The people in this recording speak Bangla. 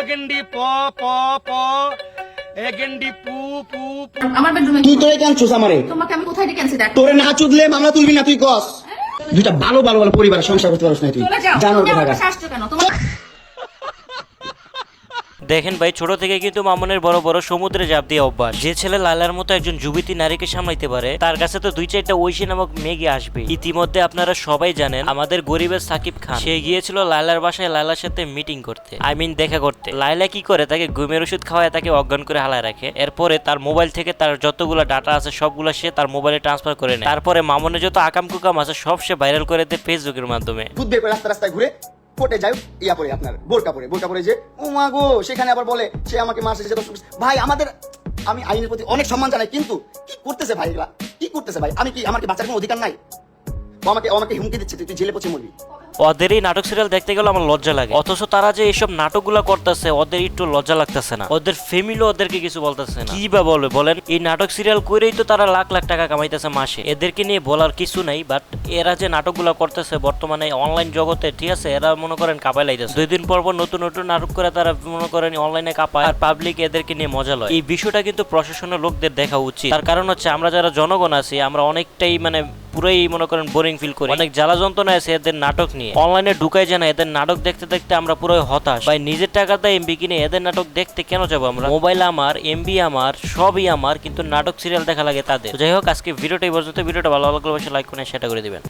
গেন্ডি প প প এ গেন্ডি পু পু পু। আমার বেডরুমে তুই তোরে ক্যান্সুস আমারে, তোমাকে আমি কোথায় ডেকে আনছি দেখ। তোরে না চুদলে মামলা তুলবি না তুই কস। দুইটা ভালো ভালো ভালো পরিবারের সংসার করতে পারছ না তুই, চলে যাও। জানোর তুমি আমার কথা। পাশে আসছো কেন? তোমার দেখেন ভাই, ছোট থেকে কিন্তু মামুনের বড় বড় সমুদ্রে ঝাঁপ দিয়ে অভ্যাস। যে ছেলে লায়লার মতো একজন যুবতী নারীকে সামলাইতে পারে, তার কাছে তো দুই চারটা ঐশী নামক মেয়ে আসবে। ইতিমধ্যে আপনারা সবাই জানেন, আমাদের গরিবের সাকিব খান সে গিয়েছিল লায়লার বাসায় লায়লার সাথে মিটিং করতে, দেখা করতে। লায়লা কি করে, তাকে ঘুমের ওষুধ খাওয়ায় তাকে অজ্ঞান করে হালায় রাখে। এরপরে তার মোবাইল থেকে তার যতগুলো ডাটা আছে সবগুলো সে তার মোবাইলে ট্রান্সফার করে নেয়। তারপরে মামুনের যত আকাম কুকাম আছে সব সে ভাইরাল করে দেয় ফেসবুকের মাধ্যমে। দুধ বের করে রাস্তা রাস্তায় ঘুরে কোটে যাই ইয়া পরে আপনার বোরকা পরে যে ও মা গো, সেখানে আবার বলে সে আমাকে মাস এসেছে 10 ভাই আমাদের, আমি আইনের প্রতি অনেক সম্মান জানাই, কিন্তু কি করতেছে ভাই এগুলা, কি করতেছে ভাই? আমি কি, আমার কি বাঁচার কোনো অধিকার নাই? ও আমাকে হুমকি দিচ্ছে তুই জেলে পচে মরবি। ওদের এই নাটক সিরিয়াল দেখতে গেলে আমার লজ্জা লাগে, অথচ তারা যে এইসব নাটকগুলো করতেছে ওদের একটু লজ্জা লাগতেছে না। ওদের ফ্যামিলি ওদেরকে কিছু বলতেছে না, কি বা বলবে বলেন? এই নাটক সিরিয়াল করেই তো তারা লাখ লাখ টাকা কামাইতেছে মাসে। এদেরকে নিয়ে বলার কিছু নাই, বাট এরা যে নাটকগুলো করতেছে বর্তমানে অনলাইন জগতে, ঠিক আছে, এরা মনে করেন কাঁপাই লাইতেছে। 2 দিন পর পর নতুন নতুন নাটক করে তারা মনে করেন অনলাইনে কাঁপায়, আর পাবলিক এদেরকে নিয়ে মজা লয়। এই বিষয়টা কিন্তু প্রশাসনের লোকদের দেখা উচিত। তার কারণ হচ্ছে আমরা যারা জনগণ আছি আমরা অনেকটাই মানে পুরাই মনে করেন বোরিং ফিল করি, অনেক জ্বালা যন্ত্রণা আছে এদের নাটক নিয়ে। অনলাইনে ঢুকাই যায় না, এদের নাটক দেখতে দেখতে আমরা পুরো হতাশ। ভাই নিজের টাকাতে এমবি কিনে এদের নাটক দেখতে কেন যাবো আমরা? মোবাইল আমার, এমবি আমার, সবই আমার, কিন্তু নাটক সিরিয়াল দেখা লাগে তাদের। যাই হোক, আজকে ভিডিওটা এই পর্যন্ত। ভিডিওটা ভালো লাগলে অবশ্যই লাইক করে সেটা করে দিবেন।